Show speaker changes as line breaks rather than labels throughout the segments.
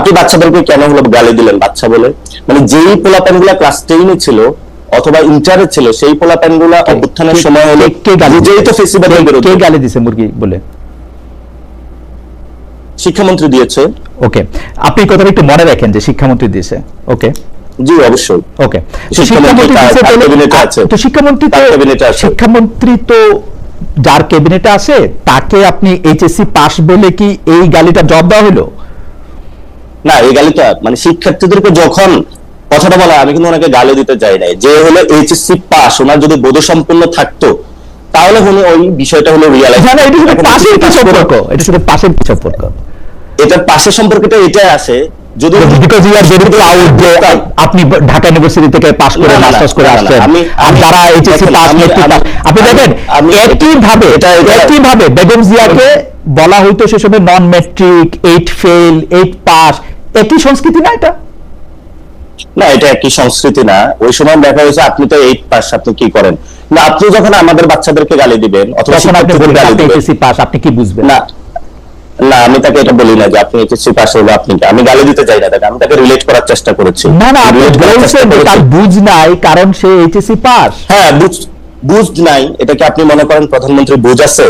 আপনি বাচ্চাদেরকে কেন হলো গালি দিলেন বাচ্চা বলে? মানে যেই পোলাপানগুলা ক্লাস 10 ছিল অথবা ইন্টারে ছিল সেই পোলাপানগুলা অভ্যুত্থানের সময় হলো যেই তো ফেসিবাদের বিরুদ্ধে।
কে গালি দিছে মুরগি বলে?
শিক্ষামন্ত্রী দিয়েছে।
ওকে, আপনি কথাটা একটু মনে রাখেন যে শিক্ষামন্ত্রী দিয়েছে। ওকে,
জি অবশ্যই।
ওকে, শিক্ষামন্ত্রী তো যার ক্যাবিনেটে আছে তাকে আপনি এইচএসসি পাস বলে কি এই গালিটা জবাব দেওয়া হলো?
না, এই গালিটা মানে শিক্ষার্থীদেরকে যখন কথাটা বলা, আমি কিন্তু ওনাকে গালি দিতে যাই নাই। যে হলো এইচএসসি পাস, ওনার যদি বোধ সম্পন্ন থাকতো তাহলে উনি ওই বিষয়টা হলো রিয়ালাইজ।
না, এটা শুধু পাশের কি সম্পর্ক? এটা শুধু পাশের কি সম্পর্ক?
এটার পাশের সম্পর্কটা এটাই আছে যদি
আপনি ঢাকা ইউনিভার্সিটি থেকে পাস করে মাস্টার্স করে আসছেন, যারা এইচএসসি পাস আপনি দেখেন একইভাবে বেগম জিয়াকে বলা হইতো সে সময় নন ম্যাট্রিক, 8 ফেল, 8 পাস, একই সংস্কৃতি না এটা?
না, এটা একই সংস্কৃতি না। ওই সময় দেখা হয়েছে আপনি তো 8 পাস, আপনি কি করেন না? আপনি যখন আমাদের বাচ্চাদেরকে গালি দিবেন অথবা
এইচএসসি পাস, আপনি কি বুঝবেন?
না না, আমি তাকে এটা বলি না যে আপনি এইচএসসি পাস হলো আপনি, আমি গালি দিতে চাই না তাকে, আমি তাকে রিলেট করার চেষ্টা করেছি।
না না, আপনি বলছেন তার বুঝ নাই কারণ সে এইচএসসি পাস।
হ্যাঁ, বুঝ নাই, এটা কি আপনি মনে করেন প্রধানমন্ত্রী বুঝ আছে?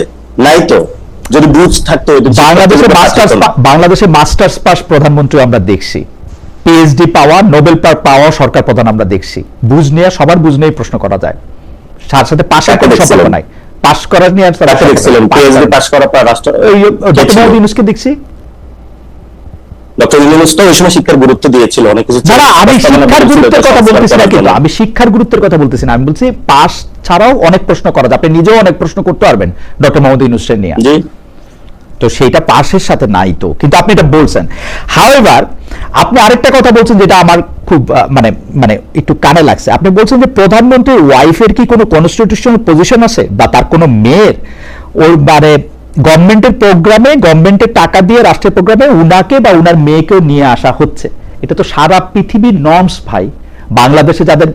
নাই তো। যদি বুঝ থাকতো,
বাংলাদেশে মাস্টার্স পাস প্রধানমন্ত্রী আমরা দেখছি, পিএইচডি পাওয়া, নোবেল পাওয়া সরকার প্রধান আমরা দেখছি। বুঝ নিয়ে সবার বুঝ নিয়ে প্রশ্ন করা যায়, সাথে সাথে পাশের কোনো সম্পর্ক নাই। পাস করার নিয়ে
পিএইচডি পাস করার পর রাষ্ট্র
ডক্টর ইউনূসকে দেখছি।
ডক্টর ইউনূস তো ওই সময় শিক্ষার গুরুত্ব দিয়েছিল অনেক কিছু।
না, আমি শিক্ষার গুরুত্বের কথা বলতেছি না, কিন্তু আমি শিক্ষার গুরুত্বের কথা বলতেছি না, আমি বলছি পাস ছাড়াও অনেক প্রশ্ন করা যায়, আপনি নিজেও অনেক প্রশ্ন করতে পারবেন ডক্টর মোহাম্মদ ইউনূসের নিয়ে।
জি,
তো সেইটা পাশের সাথে নাই তো, কিন্তু আপনি এটা বলছেন। হাউএভার আপনি আরেকটা কথা বলছেন যেটা আমার খুব মানে একটু কানে লাগছে। আপনি বলছেন যে প্রধানমন্ত্রীর ওয়াইফের কি কোনো কনস্টিটিউশনাল পজিশন আছে, বা তার কোনো মেয়ের ওর মানে গভর্নমেন্টের প্রোগ্রামে, গভর্নমেন্টের টাকা দিয়ে রাষ্ট্রের প্রোগ্রামে উনাকে বা উনার মেয়েকেও নিয়ে আসা হচ্ছে? এটা তো সারা পৃথিবীর নর্মস ভাই। বাংলাদেশে যাদের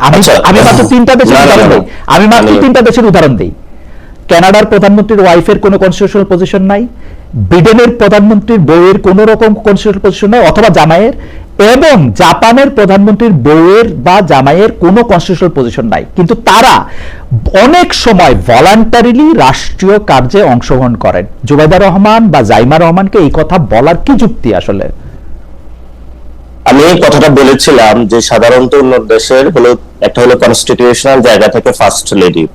আমি মাত্র 3টা দেশের উদাহরণ দিই, উদাহরণ দিই। কানাডার প্রধানমন্ত্রীর ওয়াইফের কোনো কনস্টিটিউশনাল পজিশন নাই, ব্রিটেনের প্রধানমন্ত্রীর বউয়ের কোন রকম কনস্টিটিউশনাল পজিশন নাই অথবা জামাইয়ের, এবং জাপানের প্রধানমন্ত্রীর বউয়ের বা জামাইয়ের কোনো কনস্টিটিউশনাল পজিশন নাই, কিন্তু তারা অনেক সময় ভলান্টারিলি রাষ্ট্রীয় কার্যে অংশগ্রহণ করেন। জুবাইদা রহমান বা জাইমা রহমানকে এই কথা বলার কি যুক্তি আসলে?
আমি এই কথাটা বলেছিলাম যে সাধারণত অন্য দেশের হলো একটা হলো কনস্টিটিউশনাল জায়গা থেকে ফার্স্ট লেডি,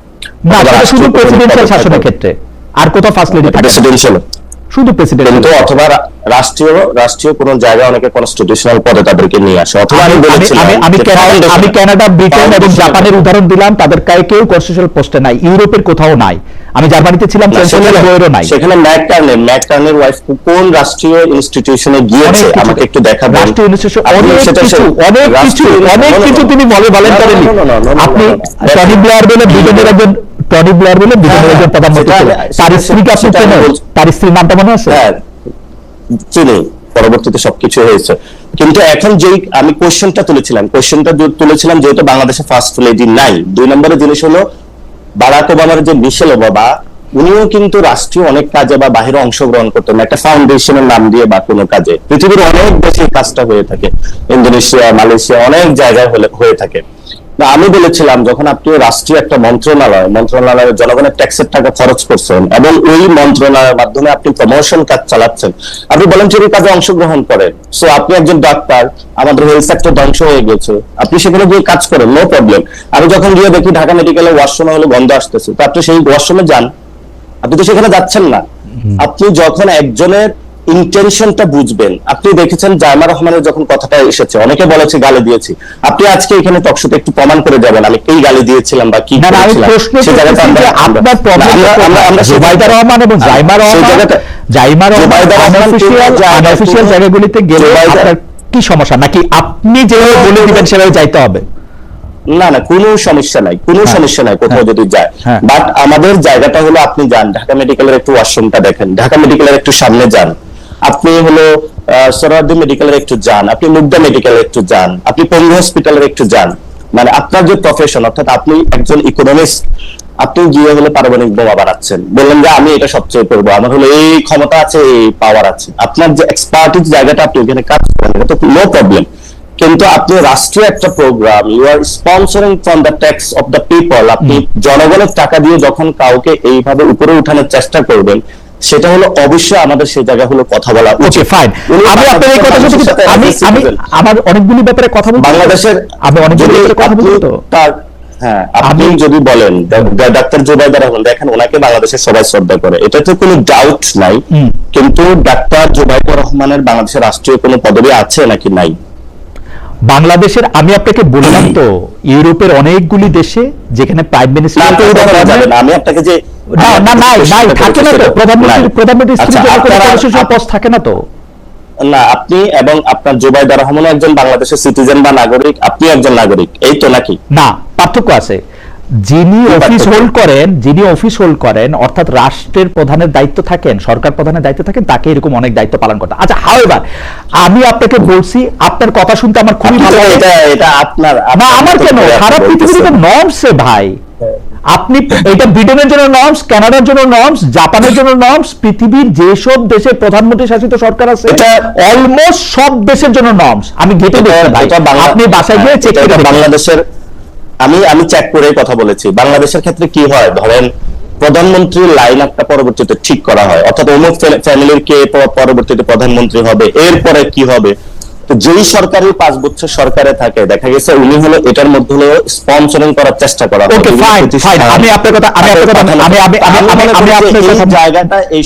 না শুধু প্রেসিডেন্সিয়াল শাসনের ক্ষেত্রে, আর কোথাও ফার্স্ট লেডি থাকে?
প্রেসিডেন্সিয়াল
শুধু প্রেসিডেন্ট, কিন্তু
অথবা রাষ্ট্রীয় কোন জায়গায় অনেকে কনস্টিটিউশনাল পদে তাদেরকে নিয়ে আসে। অথবা
আমি কানাডা, ব্রিটেন এবং জাপানের উদাহরণ দিলাম, তাদের কেউ কনস্টিটিউশনাল পোস্টে নাই, ইউরোপের কোথাও নাই। আমি জার্মানিতে ছিলাম, চ্যান্সেলর বইয়েরও নাই।
সেখানে ম্যাকটার্নের ওয়াইফ কোন রাষ্ট্রীয় ইনস্টিটিউশনে গিয়েছে আমাকে একটু দেখাবেন।
রাষ্ট্রীয় ইনস্টিটিউশন অনেক কিছু তিনি বলেন করেননি। আপনি টনি ব্লেয়ার বলে ব্রিটেনের একজন, টনি ব্লেয়ার বলে ব্রিটেনের একজন প্রধানমন্ত্রী ছিলেন, তার স্ত্রীকে আপনি চেনেন? তার স্ত্রীর নামটা মনে আছে?
চিনি, পরবর্তীতে সবকিছু হয়েছে। কিন্তু এখন যেই আমি কোয়েশ্চেনটা তুলেছিলাম যেহেতু বাংলাদেশে ফার্স্ট লেডি নাই, 2 নম্বরের জিনিস হলো বারাক ওবামার যে মিশেল ওবামা, উনিও কিন্তু রাষ্ট্রীয় অনেক কাজে বা বাহিরে অংশগ্রহণ করতেন, একটা ফাউন্ডেশনের নাম দিয়ে বা কোনো কাজে। পৃথিবীর অনেক দেশে কাজটা হয়ে থাকে, ইন্দোনেশিয়া, মালয়েশিয়া, অনেক জায়গায় হয়ে থাকে। আমি বলেছিলাম যখন আপনি রাষ্ট্রীয় একটা মন্ত্রণালয়ের জনগণের ট্যাক্সের টাকা খরচ করছেন এবং ওই মন্ত্রণালয়ের মাধ্যমে আপনি প্রমোশন কাজ চালাচ্ছেন, আপনি ভলান্টারি কাজে অংশগ্রহণ করেন। সো আপনি একজন ডাক্তার, আমাদের হেলথ সেক্টর ধ্বংস হয়ে গেছে, আপনি সেখানে গিয়ে কাজ করেন, নো প্রবলেম। আমি যখন গিয়ে দেখি ঢাকা মেডিকেলে ওয়াশরুমে হলো গন্ধ আসতেছে, তো আপনি সেই ওয়াশরুমে যান, আপনি তো সেখানে যাচ্ছেন না। আপনি যখন একজনের ইন্টেনশনটা বুঝবেন, আপনি দেখেছেন জাইমা রহমানের যখন কথাটা এসেছে, অনেকে বলেছে গালি দিয়েছি, আপনি আজকে এখানে টকশোতে একটু প্রমাণ করে যাবেন আমি এই গালি দিয়েছিলাম বা কি করেছিলাম। সেই জায়গাটা আমরা
জুবাইদা রহমান এবং জাইমা রহমান অনঅফিশিয়াল জায়গাগুলিতে গেলে আপনার কি সমস্যা, নাকি আপনি যেভাবে বলে দিবেন সেভাবে যাইতে হবে?
না না, কোনো সমস্যা নাই, কোথাও যদি যায়। বাট আমাদের জায়গাটা হলো আপনি যান ঢাকা মেডিকেলের একটু ওয়াশরুমটা দেখেন, ঢাকা মেডিকেলের একটু সামনে যান, আপনি হলো সোহরাওয়ার্দী মেডিকেলের একটু যান, আপনি মুগদা মেডিকেলের একটু যান, আপনি পঙ্গু হসপিটালের একটু যান। মানে আপনার যে প্রফেশন, অর্থাৎ আপনি একজন ইকোনমিস্ট, আপনি গিয়ে হলে পারমাণবিক বোমা বানাচ্ছেন, বললেন যে আমি এটা সবচেয়ে করবো, আমার হলো এই ক্ষমতা আছে, এই পাওয়ার আছে, আপনার যে এক্সপার্টিস জায়গাটা আপনি ওখানে কাজ করেন, এটা তো নো প্রবলেম। কিন্তু আপনি রাষ্ট্রীয় একটা programme, you are sponsoring from the tax of the people, আপনি জনগণের টাকা দিয়ে যখন কাউকে এইভাবে উপরে উঠানোর চেষ্টা করবেন, সেটা হলো অবশ্যই আমাদের সেই জায়গা হলো কথা বলা উচিত।
ফাইন, আমি আপনার এই কথা সাথে আমি আমার অনেকগুলি ব্যাপারে কথা বলবো,
বাংলাদেশের
আমি অনেকগুলি ব্যাপারে কথা বলবো তো।
হ্যাঁ, আপনি যদি বলেন ডাক্তার জুবাইদার রহমান, দেখেন ওনাকে বাংলাদেশের সবাই শ্রদ্ধা করে, এটা তো কোনো ডাউট নাই, কিন্তু ডাক্তার জুবাইদার রহমানের বাংলাদেশের রাষ্ট্রীয় কোনো পদবি আছে নাকি নাই?
বাংলাদেশের, আমি আপনাকে বললাম তো, ইউরোপের অনেকগুলি দেশে যেখানে প্রাইম মিনিস্টার,
আমি আপনাকে যে
নাই থাকে না তো, প্রধানমন্ত্রী স্ত্রী পোস্ট থাকে না তো।
না, আপনি এবং আপনার জুবাইদা রহমান একজন বাংলাদেশের সিটিজেন বা নাগরিক, আপনি একজন নাগরিক, এই তো নাকি?
না, পার্থক্য আছে। যিনি অফিস হোল্ড করেন অর্থাৎ রাষ্ট্রের প্রধানের দায়িত্ব থাকেন, সরকার প্রধানের দায়িত্ব থাকেন, তাকে এরকম অনেক দায়িত্ব পালন করতে। আচ্ছা, হাওয়েভার আমি আপনাকে বলছি, আপনার কথা শুনতে আমার খুবই ভালো লাগে।
এটা আপনার
না, আমার কেন, সারা পৃথিবীতে নর্মস রে ভাই। আপনি এটা ব্রিটেনের জন্য নর্মস, কানাডার জন্য নর্মস, জাপানের জন্য নর্মস, পৃথিবীর যেসব দেশে প্রধানমন্ত্রী শাসিত সরকার আছে এটা অলমোস্ট সব দেশের জন্য নর্মস। আমি গেটে দেখতে ভাই, আপনি বাসায় গিয়ে চেক করে
বাংলাদেশের, আমি চেক করে কথা বলেছি। বাংলাদেশের ক্ষেত্রে কি হয়, ধরেন প্রধানমন্ত্রীর লাইন আপটা পরবর্তীতে ঠিক করা হয়, অর্থাৎ অমুক ফ্যামিলির কে পরবর্তীতে প্রধানমন্ত্রী হবে, এরপরে কি হবে। তো যেই সরকারি 5 বছর সরকারে থাকে, দেখা গেছে উনি হলো এটার মধ্যে হলো স্পন্সরিং করার চেষ্টা করা হয়।
আমি আপনার কথা
জায়গাটা, এই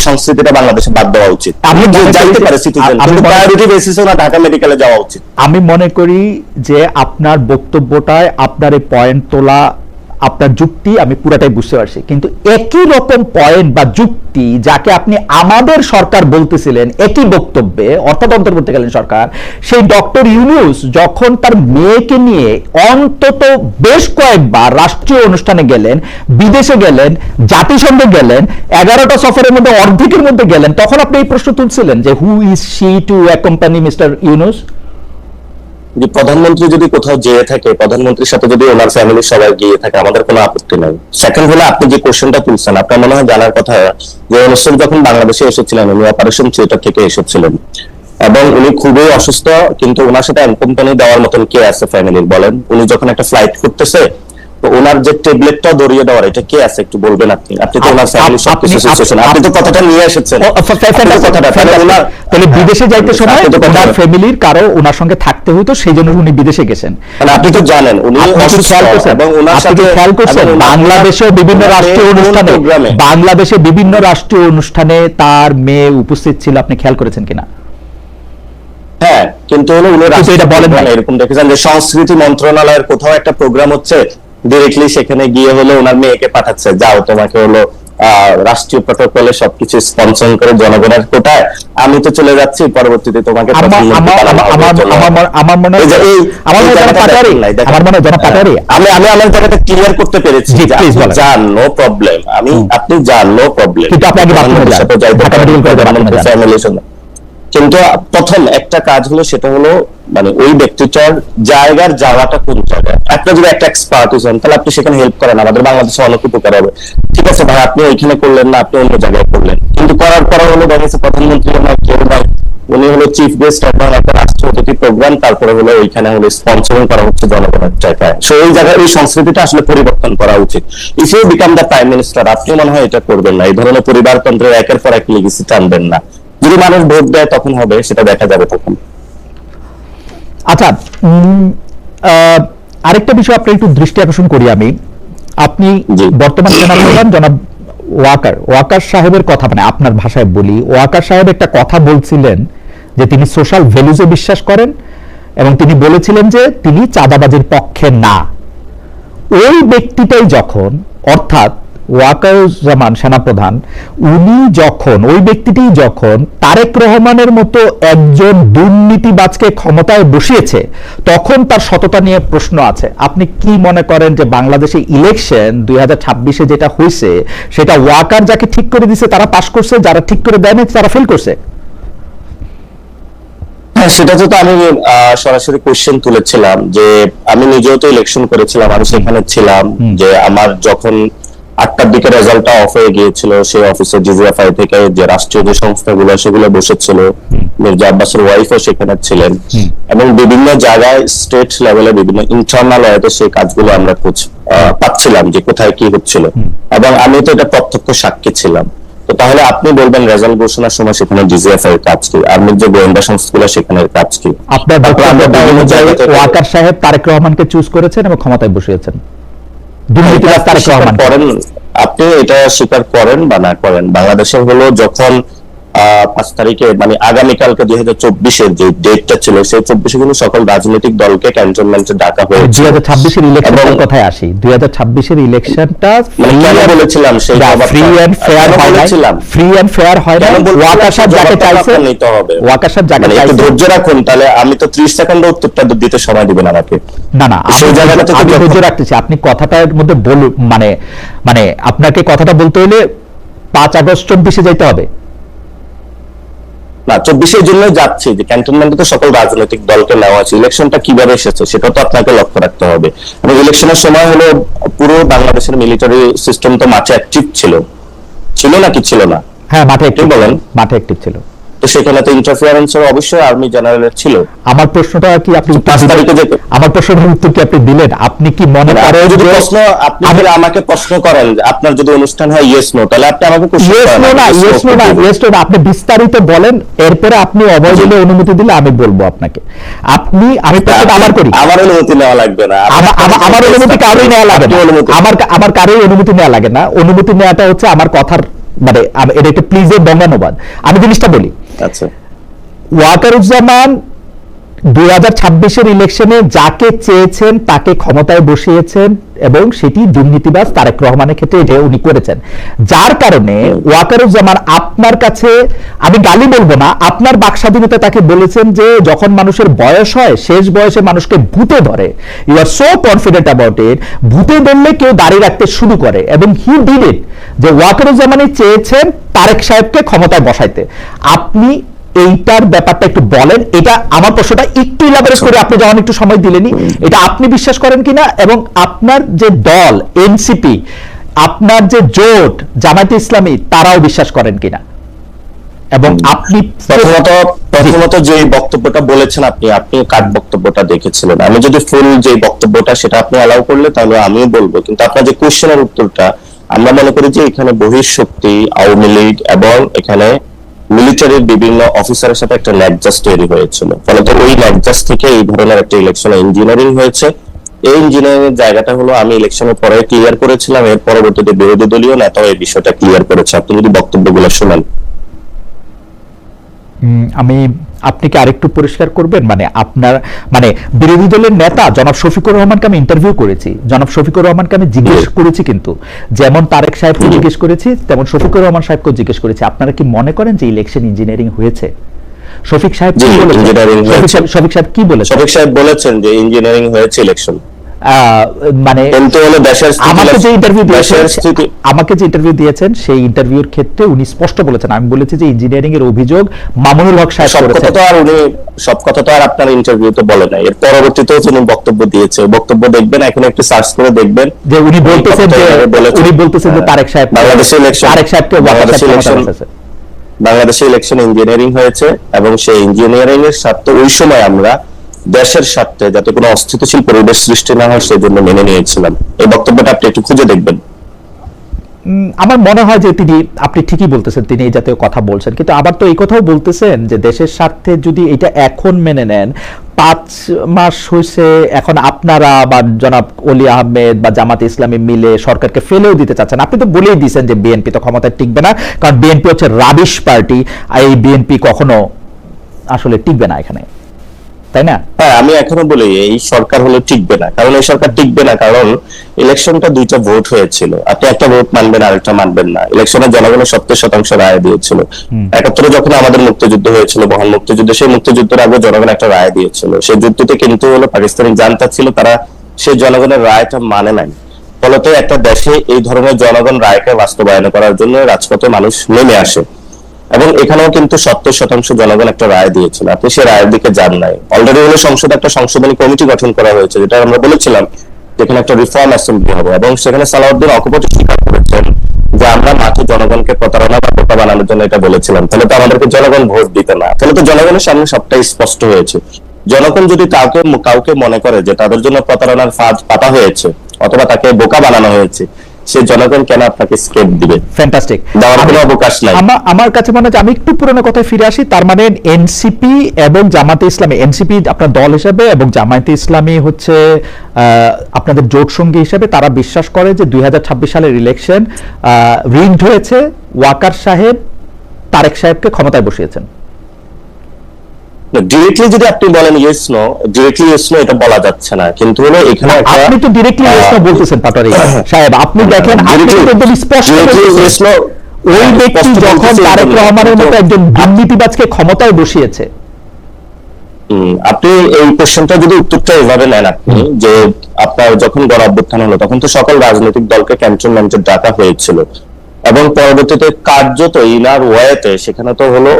সংস্কৃতিটা বাংলাদেশে বাদ দেওয়া উচিত। আমি জানতে পারি সিটিজেন, কিন্তু প্রায়োরিটি বেসিসে না ঢাকা মেডিকেলে যাওয়া উচিত।
আমি মনে করি যে আপনার বক্তব্যটায় আপনার এই পয়েন্ট তোলা, আপনার যুক্তি আমি পুরাটাই বুঝতে পারছি, কিন্তু একই রকম পয়েন্ট বা যুক্তি যাকে আপনি আমাদের সরকার বলতেছিলেন একই বক্তব্যে, অর্থাৎ অন্তর্বর্তীকালীন সরকার, সেই ডক্টর ইউনূস যখন তার মেয়েকে নিয়ে অন্তত বেশ কয়েকবার রাষ্ট্রীয় অনুষ্ঠানে গেলেন, বিদেশে গেলেন, জাতিসংঘে গেলেন, 11টা সফরের মধ্যে অর্ধেকের মধ্যে গেলেন, তখন আপনি এই প্রশ্ন তুলছিলেন যে who is she to accompany mister Yunus.
যে প্রধানমন্ত্রী যদি কোথাও যেয়ে থাকে, প্রধানমন্ত্রীর সাথে যদি ওনার ফ্যামিলির সবাই গিয়ে থাকে, আমাদের কোনো আপত্তি নাই। সেকেন্ড হলো, আপনি যে কোশ্চেনটা তুলছেন, আপনার মনে হয় জানার কথা যে অনুষ্ঠান যখন বাংলাদেশে এসেছিলেন, উনি অপারেশন থিয়েটার থেকে এসেছিলেন এবং উনি খুবই অসুস্থ, কিন্তু ওনার সাথে কোম্পানি দেওয়ার মতন কে আছে ফ্যামিলির, বলেন? উনি যখন একটা ফ্লাইট করতেছে, তো ওনার যে ট্যাবলেটটা ধরিয়ে দেওয়ার, এটা কে আছে একটু বলবেন আপনি? আপনি তো ওনার ফ্যামিলির সবকিছু সিচুয়েশন, আপনি তো কথাটা নিয়ে এসেছেন।
তাহলে বিদেশে যাইতে সময় ওনার ফ্যামিলির কারো ওনার সঙ্গে থাকতে হতো, সেই জন্য উনি বিদেশে গেছেন।
মানে আপনি তো জানেন উনি অসুস্থ, এবং ওনার সাথে
খেয়াল করছেন বাংলাদেশের বিভিন্ন রাষ্ট্রীয় অনুষ্ঠানে, বাংলাদেশে বিভিন্ন রাষ্ট্রীয় অনুষ্ঠানে তার মেয়ে উপস্থিত ছিল, আপনি খেয়াল করেছেন কিনা?
হ্যাঁ, কিন্তু হলো উনি
এটা বলেন না,
এরকম দেখেছেন যে সংস্কৃতি মন্ত্রণালয়ের কোথাও একটা প্রোগ্রাম হচ্ছে, ডিরেক্টলি সেখানে গিয়ে হলো ওনার মেয়েকে পাঠাচ্ছে, যাও তোমাকে হলো রাষ্ট্রীয় প্রটোকলে সবকিছু স্পন্সর করে জনগণের কোটায় আমি তো চলে যাচ্ছি, পরবর্তীতে তোমাকে
আমার মনে হয়
আমি আমার জায়গাটা ক্লিয়ার করতে পেরেছি। যান, নো প্রবলেম, আপনি যান, নো প্রবলেম,
কিন্তু আপনি
কিন্তু প্রথম একটা কাজ হলো, সেটা হলো মানে ওই ব্যক্তিটার জায়গার যাওয়াটা কোন জায়গায়। আপনি যদি একটা এক্সপার্টিস হন, তাহলে আপনি সেখানে হেল্প করেন, আমাদের বাংলাদেশে অনেক উপকার হবে। ঠিক আছে ভাই, আপনি ওইখানে করলেন না, আপনি অন্য জায়গায় করলেন, কিন্তু করার পর হলো দেখা যাচ্ছে প্রধানমন্ত্রী নয়, কেউ নয়, উনি হলো চিফ গেস্ট এবং একটা রাষ্ট্র অতিথি প্রোগ্রাম, তারপরে হলো ওইখানে হলো স্পন্সরিং করা হচ্ছে জনগণের টাকায়। সো এই জায়গায় এই সংস্কৃতিটা আসলে পরিবর্তন করা উচিত। If you become the prime minister, আপনি মনে হয় এটা করবেন না, এই ধরনের পরিবারতন্ত্রের একের পর এক লিগেসি টানবেন না। যদি মানুষ ভোট দেয় তখন হবে, সেটা দেখা যাবে তখন।
আচ্ছা, আরেকটা বিষয় আপনার একটু দৃষ্টি আকর্ষণ করি আমি। আপনি বর্তমান সেনাপ্রধান জনাব ওয়াকার সাহেবের কথা, মানে আপনার ভাষায় বলি, ওয়াকার সাহেব একটা কথা বলছিলেন যে তিনি সোশ্যাল ভ্যালুজে বিশ্বাস করেন এবং তিনি বলেছিলেন যে তিনি চাঁদাবাজির পক্ষে না। ওই ব্যক্তিটাই যখন, অর্থাৎ ওয়াকারুজ্জামান সেনাপ্রধান, উনি যখন, ওই ব্যক্তিটি যখন তারেক রহমানের মতো একজন দুর্নীতিবাজকে ক্ষমতায় বসিয়েছে, তখন তার সততা নিয়ে প্রশ্ন আছে। আপনি কি মনে করেন যে বাংলাদেশে ইলেকশন 2026-এ যেটা হয়েছে, সেটা ওয়াকার যাকে ঠিক করে দিছে তারা পাস করছে, যারা ঠিক করে দেয়নি তারা ফেল করছে?
হ্যাঁ, সেটা তো আমি সরাসরি কোশ্চেন তুলেছিলাম যে আমি নিজেও তো ইলেকশন করেছিলাম, আমি সেখানে ছিলাম, যে আমার যখন 8টার দিকে রেজাল্টটা অফ হয়ে গিয়েছিল, সেই অফিসে জিজিএফআই থেকে যে রাষ্ট্রীয় যে সংস্থাগুলো সেগুলো বসেছিল, মির্জা আব্বাসের ওয়াইফও সেখানে ছিলেন, এবং বিভিন্ন জায়গায় স্টেট লেভেলে বিভিন্ন ইন্টারনাল ওয়েতে সেই কাজগুলো আমরা পাচ্ছিলাম যে কোথায় কি হচ্ছিল, এবং আমি তো এটা প্রত্যক্ষ সাক্ষী ছিলাম। তো তাহলে আপনি বলবেন রেজাল্ট ঘোষণার সময় সেখানে ডিজিএফআই এর কাজ কি, আর যে গোয়েন্দা সংস্থাগুলো সেখানে কাজ কি?
আপনার ওয়াকার সাহেব তারেক রহমানকে চুজ করেছেন এবং ক্ষমতায় বসিয়েছেন, দুর্নীতিবাজ তারেক রহমান।
আপনি এটা স্বীকার করেন বা না করেন, বাংলাদেশে হলো যখন 5 তারিখে মানে আগামীকালকে 2024-এর যে ডেটটা ছিল, সেই 24-এ কিন্তু সকল রাজনৈতিক দলকে ক্যান্টনমেন্টে ডাকা হয়েছে।
2026-এর ইলেকশনের কথায় আসি, 2026-এর ইলেকশনটা
বলেছিলাম সেই
ফ্রি এন্ড ফেয়ার হয় না, ফ্রি এন্ড ফেয়ার হয় না। ওয়াকার সাহেব যাকে চাইছে
নিতে হবে,
ওয়াকার সাহেব যাকে চাইছে,
একটু ধৈর্য রাখুন, তাহলে আমি তো 30 সেকেন্ডে উত্তরটা দিতে সময় দিবেন আমাকে।
না না, আমি ধৈর্য রাখতেছি, আপনি কথাটার মধ্যে বলুন, মানে আপনাকে কথাটা বলতে হলে 5 আগস্ট 24-এ যাইতে হবে
না, 24-এর জন্য যাচ্ছি যে ক্যান্টনমেন্টে তো সকল রাজনৈতিক দলকে নেওয়া আছে। ইলেকশনটা কিভাবে এসেছে সেটা তো আপনাকে লক্ষ্য রাখতে হবে, এবং ইলেকশনের সময় হলো পুরো বাংলাদেশের মিলিটারি সিস্টেম তো মাঠে অ্যাক্টিভ ছিল নাকি ছিল না?
হ্যাঁ, মাঠে অ্যাক্টিভ বলেন, মাঠে অ্যাক্টিভ ছিল। তো
সেখানে তো ইন্টারফারেন্সের অবশ্যই আর্মি জেনারেলের ছিল।
আমার প্রশ্নটা কি আপনি
5 তারিখে
আমার প্রশ্নের উত্তর কি আপনি দিলেন? আপনি কি মনে করেন
যদি প্রশ্ন আপনি আমাকে প্রশ্ন করেন, আপনার যদি অনুষ্ঠান হয় ইয়েস নো, তাহলে আপনি আমাকে
ইয়েস নো না, ইয়েস নো না, ইয়েস নো না, আপনি বিস্তারিত বলেন, এরপরে আপনি অবৈধ অনুমতি দিলে আমি বলবো আপনাকে। আমি প্রশ্নটা আবার করি।
আমার অনুমতি নেওয়া লাগবে না,
আমার অনুমতি কারোই নেওয়া লাগে না, আমার কারোই অনুমতি নেওয়া লাগে না। অনুমতি নেওয়াটা হচ্ছে আমার কথার মানে এটা একটা প্লিজের বঙ্গানুবাদ। আমি জিনিসটা বলি।
আচ্ছা,
ওয়াকারুজ্জামান 2026-এর ইলেকশনে যাকে চেয়েছেন তাকে ক্ষমতায় বসিয়েছেন, এবং সেটি দুর্নীতিবাজ তারেক রহমানের ক্ষেত্রে এটা উনি করেছেন, যার কারণে ওয়াকারুজ্জামান আপনার কাছে, আমি গালি বলবো না, আপনার বাকস্বাধীনতা তাকে বলেছেন যে যখন মানুষের বয়স হয়, শেষ বয়সে মানুষকে ভূতে ধরে, you are so confident about it, ভূতে ধরলে কেউ দাঁড়িয়ে রাখতে শুরু করে, এবং হি ডিড ইট, যে ওয়াকারুজ্জামানই চেয়েছেন তারেক সাহেবকে ক্ষমতায় বসাইতে। আপনি এইটার ব্যাপারটা একটু বলেন। এটা আমার প্রশ্নটা একটু ইলাবোরেট করে আপনি যখন একটু সময় দিলেনি, এটা আপনি বিশ্বাস করেন কিনা, এবং আপনার যে দল এনসিপি, আপনার যে জোট জামায়াতে ইসলামী, তারাও বিশ্বাস করেন কিনা, এবং আপনি
প্রথমত যে বক্তব্যটা বলেছেন আপনি কাট বক্তব্যটা দেখেছিলেন। আমি যদি ফুল যে বক্তব্যটা সেটা আপনি অ্যালাউ করলে তাহলে আমিও বলবো, কিন্তু আপনার যে কোশ্চেনের উত্তরটা, আমরা মনে করি যে এখানে বহিঃশক্তি, আওয়ামী লীগ এবং এখানে মিলিটারির বিভিন্ন অফিসারের সাথে একটা ন্যাকজাস তৈরি হয়েছিল, ফলত ওই ন্যাকজাস থেকে এই ধরনের একটা ইলেকশন ইঞ্জিনিয়ারিং হয়েছে। এই ইঞ্জিনিয়ারিং এর জায়গাটা হলো আমি ইলেকশনের পরে ক্লিয়ার করেছিলাম, এর পরবর্তীতে বিরোধী দলীয় নেতাও এই বিষয়টা ক্লিয়ার করেছে। আপনি যদি বক্তব্যগুলো শোনেন।
আপনি কি আরেকটু পরিষ্কার করবেন, মানে আপনার মানে বিরোধী দলের নেতা জনাব শফিকুর রহমানকে আমি ইন্টারভিউ করেছি, জনাব শফিকুর রহমানকে আমি জিজ্ঞেস করেছি, কিন্তু যেমন তারেক সাহেবকে জিজ্ঞেস করেছি তেমন শফিকুর রহমান সাহেবকেও জিজ্ঞেস করেছি, আপনারা কি মনে করেন যে ইলেকশন ইঞ্জিনিয়ারিং হয়েছে? শফিক সাহেব কি বলেছেন? শফিক সাহেব কি বলেছেন?
শফিক সাহেব বলেছেন যে ইঞ্জিনিয়ারিং হয়েছে ইলেকশন,
মানে আমাকে যে ইন্টারভিউ দিয়েছেন সেই ইন্টারভিউর ক্ষেত্রে উনি স্পষ্ট বলেছেন, আমি বলেছি যে ইঞ্জিনিয়ারিং এর অভিযোগ মামুনুল হক সাহেব করেছেন।
সব কথা তো আর আপনার ইন্টারভিউতে বলে নাই, এর পরবর্তীতেও তিনি বক্তব্য দিয়েছে, বক্তব্য দেখবেন, এখন একটু সার্চ করে দেখবেন
যে উনি বলতেছেন যে তারেক সাহেব
বাংলাদেশে ইলেকশন ইঞ্জিনিয়ারিং হয়েছে, এবং সেই ইঞ্জিনিয়ারিং এর স্বার্থে ওই সময় আমরা দেশের স্বার্থে যাতে কোনো অস্থিতিশীল পরিবেশ সৃষ্টি না হয় সেই জন্য মেনে নিয়েছিলাম। এই বক্তব্যটা আপনি একটু খুঁজে দেখবেন।
আমার মনে হয় যে আপনি ঠিকই বলতেছেন, তিনি এই জাতীয় কথা বলছেন, কিন্তু আবার তো এই কথাও বলতেছেন যে দেশের স্বার্থে যদি এটা এখন মেনে নেন, 5 মাস হয়েছে, এখন আপনারা বা জনাব অলি আহমেদ বা জামাত ইসলামী মিলে সরকারকে ফেলেও দিতে চাচ্ছেন। আপনি তো বলেই দিয়েছেন যে বিএনপি তো ক্ষমতায় টিকবে না, কারণ বিএনপি হচ্ছে রাবিশ পার্টি, আর এই বিএনপি কখনো আসলে টিকবে না এখানে, তাই না?
হ্যাঁ, আমি এখনো বলি এই সরকার হলে টিকবে না, কারণ এই সরকার টিকবে না কারণ ইলেকশনটা 2টা ভোট হয়েছিল, আপনি একটা ভোট মানবেন আরেকটা মানবেন না। ইলেকশনে জনগণের 70% রায় দিয়েছিল। 71 যখন আমাদের মুক্তিযুদ্ধ হয়েছিল, মহান মুক্তিযুদ্ধ, সেই মুক্তিযুদ্ধের আগে জনগণ একটা রায় দিয়েছিল, সেই যুদ্ধতে কিন্তু হলো পাকিস্তানি জান্তা ছিল, তারা সেই জনগণের রায়টা মানে নাই, ফলত একটা দেশে এই ধরনের জনগণ রায়কে বাস্তবায়ন করার জন্য রাজপথে মানুষ নেমে আসে। এবং এখানেও কিন্তু 70% জনগণ একটা রায় দিয়েছিল, আপনি সেই রায়ের দিকে যান নাই। অলরেডি হলো সংসদে একটা সংশোধনী কমিটি গঠন করা হয়েছে, যেটা আমরা বলেছিলাম যেখানে একটা রিফর্ম অ্যাসেম্বলি হবে, এবং সেখানে সালাউদ্দিন অকপটে স্বীকার করেছেন যে আমরা মাঠে জনগণকে প্রতারণা বা বোকা বানানোর জন্য এটা বলেছিলাম। তাহলে তো আমাদেরকে জনগণ ভোট দিতে না, তাহলে তো জনগণের সামনে সবটাই স্পষ্ট হয়েছে। জনগণ যদি কাউকে মনে করে যে তাদের জন্য প্রতারণার ফাঁদ পাতা হয়েছে অথবা তাকে বোকা বানানো হয়েছে, সে জনগণ কেন আপনাকে স্কেপ দিবে?
ফ্যান্টাস্টিক।
দেওয়ার কোনো অবকাশ নাই।
আমার কাছে মনে হয় আমি একটু পুরনো কথায় ফিরে আসি। তার মানে এনসিপি এবং জামাতে ইসলামী, এনসিপি আপনার দল হিসেবে এবং জামায়াতে ইসলামী হচ্ছে আপনাদের জোট সঙ্গী হিসেবে, তারা বিশ্বাস করে যে 2026 সালের ইলেকশন রিগড হয়েছে, ওয়াকার সাহেব তারেক সাহেবকে ক্ষমতায় বসিয়েছেন।
ডিরেক্টলি যদি আপনি বলেন yes no, directly yes no এটা বলা যাচ্ছে না, কিন্তু হলো এখানে
আপনি তো ডিরেক্টলি ইয়েস নো বলতেছেন পাটোয়ারি সাহেব, আপনি দেখেন আপনি তো একদম স্পষ্ট বলতেছেন ওই ব্যক্তি যখন তারেক রহমানের মতো একজন দুর্নীতিবাজকে ক্ষমতায় বসিয়েছে।
আপনি এই কোশ্চেনটা যদি উত্তরটা এভাবে নেন আপনি, যে আপনার যখন গণ অভ্যুত্থান হলো তখন তো সকল রাজনৈতিক দলকে ক্যান্টনমেন্টে ডাকা হয়েছিল, এবং পরবর্তীতে কার্যত ইনার ওয়েতে সেখানে তো হলো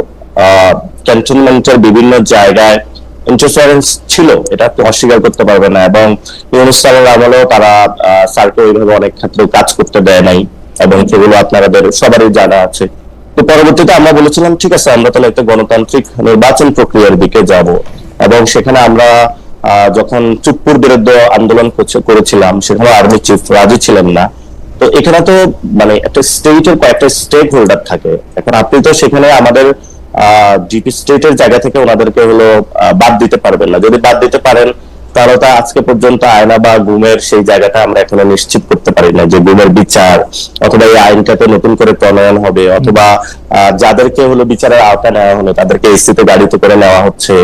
ক্যান্টনমেন্টের বিভিন্ন জায়গায় ইন্টারফারেন্স ছিল, এটা আপনি অস্বীকার করতে পারবেন না। এবং ইউনূস স্যারের আমলেও তারা স্যারকে ওইভাবে অনেক ক্ষেত্রে কাজ করতে দেয় নাই, এবং সেগুলো আপনাদের সবারই জানা আছে। তো পরবর্তীতে আমরা বলেছিলাম ঠিক আছে, আমরা তাহলে একটা গণতান্ত্রিক নির্বাচন প্রক্রিয়ার দিকে যাব, এবং সেখানে আমরা যখন চুপ্পুর বিরুদ্ধে আন্দোলন করেছিলাম সেখানে আর্মি চিফ রাজি ছিলেন না। তো এখানে তো মানে একটা স্টেটের কয়েকটা স্টেক হোল্ডার থাকে, এখন আপনি তো সেখানে আমাদের ডিপি স্টেটের জায়গা থেকে ওনাদেরকে হলো বাদ দিতে পারবেন না। যদি বাদ দিতে পারেন তাহলে তা আজকে পর্যন্ত আয়না বা গুমের সেই জায়গাটা আমরা এখনো নিশ্চিত করতে পারি না যে গুমের বিচার অথবা এই আইনটাতে নতুন করে প্রণয়ন হবে, অথবা যাদেরকে হলো বিচারের আওতা নেওয়া হলো তাদেরকে এসিতে গাড়িতে করে নেওয়া হচ্ছে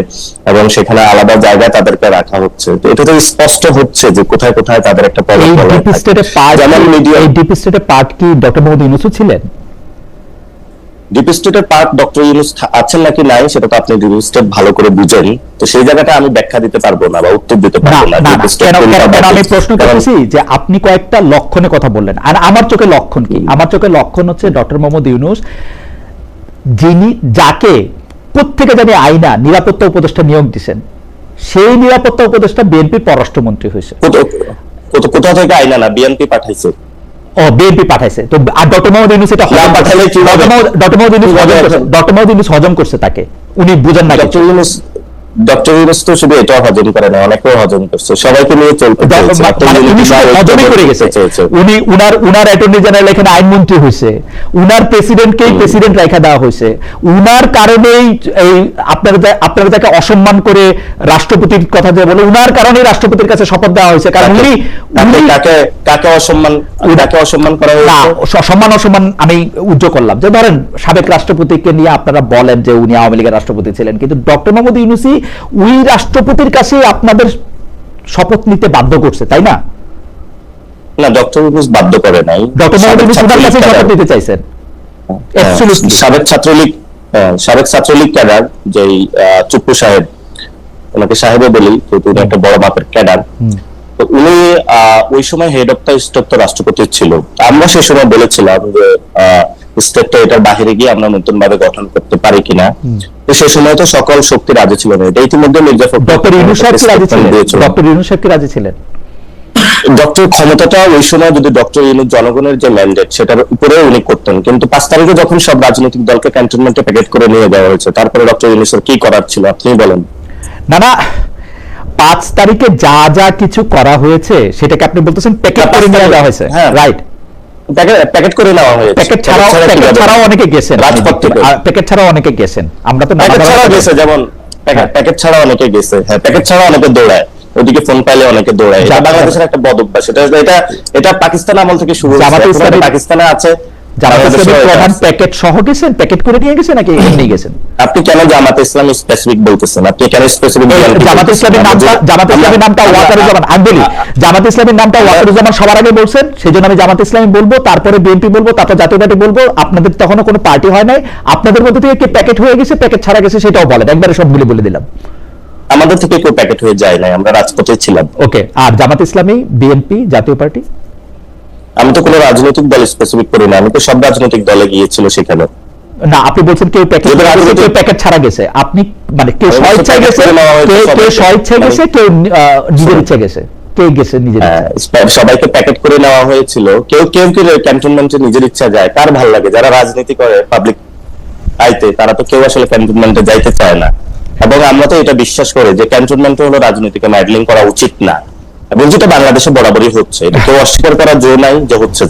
এবং সেখানে আলাদা জায়গায় তাদেরকে রাখা হচ্ছে। তো এটা তো স্পষ্ট হচ্ছে যে কোথায় কোথায় তাদের একটা
ডিপি স্টেটের পার্ট কি ডক্টর মোহাম্মদ ইউনূস ছিলেন?
ডিপি স্টেটের পার্ট ডক্টর ইউনূস আছেন নাকি নাই সেটা তো আপনি ডিপি স্টেট ভালো করে বুঝেন, তো সেই জায়গাটা আমি ব্যাখ্যা দিতে পারবো না বা উত্তর দিতে পারবো না।
আমি প্রশ্ন করছি যে আপনি কয়েকটা লক্ষণের কথা বললেন, আর আমার চোখে লক্ষণ কি? আমার চোখে লক্ষণ হচ্ছে ডক্টর মোহাম্মদ ইউনূস, যাকে প্রত্যেকে জানি আইনা নিরাপত্তা উপদেষ্টা নিয়োগ দিচ্ছেন, সেই নিরাপত্তা উপদেষ্টা বিএনপির পররাষ্ট্রমন্ত্রী হয়েছে।
কোথা থেকে আইনা না, বিএনপি পাঠাইছে।
বিএনপি পাঠাইছে। তো আর ডক্টর মোহাম্মদ ইউনূস এটা
পাঠালে কি হবে?
ডক্টর মোহাম্মদ ইউনূস হজম করছে তাকে, উনি বুঝেন না।
ডক্টর ইউনূস তো শুধু এটা হজম করে না, অনেকেও হজম করছে, সবাইকে নিয়ে চলতে
হজমই করে গেছে। উনি উনার অ্যাটর্নি জেনারেল এখানে আইনমন্ত্রী হয়েছে, উনার প্রেসিডেন্টকেই প্রেসিডেন্ট রেখা দেওয়া হয়েছে, উনার কারণেই এই আপনারা যাকে অসম্মান করে রাষ্ট্রপতির কথা যে বলে, উনার কারণেই রাষ্ট্রপতির কাছে শপথ দেওয়া হয়েছে। কারণ উনি
কাকে অসম্মান করা হয়েছে?
সম্মান অসম্মান আমি উজ্জ্বল করলাম যে ধরেন সাবেক রাষ্ট্রপতিকে নিয়ে আপনারা বলেন যে উনি আওয়ামী লীগের রাষ্ট্রপতি ছিলেন, কিন্তু ডক্টর মোহাম্মদ ইউনূসই ওই রাষ্ট্রপতির কাছে আপনাদের শপথ নিতে বাধ্য করছে, তাই না?
না, ডক্টর ইউনূস বাধ্য করে নাই,
ডক্টর মোহাম্মদ ইউনূস ওনার কাছে শপথ নিতে চাইছেন।
সাবেক ছাত্রলীগ ক্যাডার যেই চুপ্পু সাহেব, ওনাকে সাহেবে বলি যেহেতু উনি একটা বড় মাপের ক্যাডার, তো উনি ওই সময় হেড অফ দ্য স্টেট তো রাষ্ট্রপতি ছিল। আমরা সেই সময় বলেছিলাম যে স্টেটটা এটার বাহিরে গিয়ে আমরা নতুন ভাবে গঠন করতে পারি কিনা। তো সেই সময় তো সকল শক্তি রাজি ছিল না, এটা ইতিমধ্যে মির্জা ফখরুল
ডক্টর ইউনূস সাহেব কি রাজি ছিলেন? ডক্টর ইউনূস সাহেব কি রাজি ছিলেন?
ডক্টর ক্ষমতাটা ওই সময় যদি ডক্টর ইউনূস জনগণের যে ম্যান্ডেট সেটার উপরে উনি করতেন, কিন্তু 5 তারিখে যখন সব রাজনৈতিক দলকে ক্যান্টনমেন্টে প্যাকেট করে নিয়ে যাওয়া হয়েছে তারপরে ডক্টর ইউনূসের কি করার ছিল আপনি বলেন?
না 5 তারিখে যা যা কিছু করা হয়েছে সেটাকে আপনি বলতেছেন প্যাকেট করে নিয়ে যাওয়া হয়েছে, রাইট?
প্যাকেট করে নেওয়া হয়েছে।
প্যাকেট ছাড়াও অনেকে গেছেন রাজপথ থেকে, প্যাকেট ছাড়াও অনেকে গেছেন। আমরা তো
প্যাকেট ছাড়াও গেছে, যেমন প্যাকেট ছাড়াও অনেকে গেছে, হ্যাঁ প্যাকেট ছাড়াও অনেকে দৌড়ায়, ওদিকে ফোন পাইলে অনেকে দৌড়ায়। এটা বাংলাদেশের একটা বদ অভ্যাস, এটা পাকিস্তান আমল থেকে শুরু হয়েছে। পাকিস্তানে আছে
প্রধান প্যাকেট সহ গেছেন, প্যাকেট করে নিয়ে গেছেন নাকি এমনি গেছেন?
আপনি কেন জামাতে ইসলামী স্পেসিফিক বলতেছেন? আপনি কেন স্পেসিফিক?
জামাতে ইসলামের নামটা ওয়াকারুজ্জামান, আমি বলি জামাতে ইসলামের নামটা ওয়াকারুজ্জামান সবার আগে বলছেন, সেজন্য আমি জামাতে ইসলামী বলবো, তারপরে বিএনপি বলবো, তারপর জাতীয় পার্টি বলবো। আপনাদের তখনও কোনো পার্টি হয় নাই, আপনাদের মধ্যে থেকে কি প্যাকেট হয়ে গেছে, প্যাকেট ছাড়া গেছে সেটাও বলেন, একবারে সবগুলি বলে দিলাম।
আমাদের থেকে কেউ প্যাকেট হয়ে যায় নাই, আমরা রাজপথে ছিলাম।
ওকে, আর জামাতে ইসলামী, বিএনপি, জাতীয় পার্টি?
আমি তো কোনো রাজনৈতিক দল স্পেসিফিক করি না, আমি তো সব রাজনৈতিক দলে গিয়েছিল সেখানে।
না, আপনি বলছেন কেউ প্যাকেট
যদি রাজনৈতিক-
কেউ প্যাকেট ছাড়া গেছে, আপনি মানে কেউ
আমি বলছি
স্বেচ্ছায়
প্যাকেট
গেছে,
করে নেওয়া হয়েছে
কেউ
সবাইকে।
স্বেচ্ছায়
মানে-
গেছে, কেউ নিজের ইচ্ছা গেছে, কে গেছে নিজের ইচ্ছা?
সবাইকে প্যাকেট করে নেওয়া হয়েছিল। কেউ কেউ কেউ ক্যান্টনমেন্টে নিজের ইচ্ছা যায়, কার ভালো লাগে, যারা রাজনীতি করে পাবলিক আইতে, তারা তো কেউ আসলে ক্যান্টনমেন্টে যাইতে চায় না। এবং আমরা তো এটা বিশ্বাস করি যে ক্যান্টনমেন্টে হলো রাজনীতিকে ম্যাডলিং করা উচিত না, এবং যেটা বাংলাদেশে বরাবরই হচ্ছে, এটা কেউ অস্বীকার করার জো নাই যে হচ্ছে।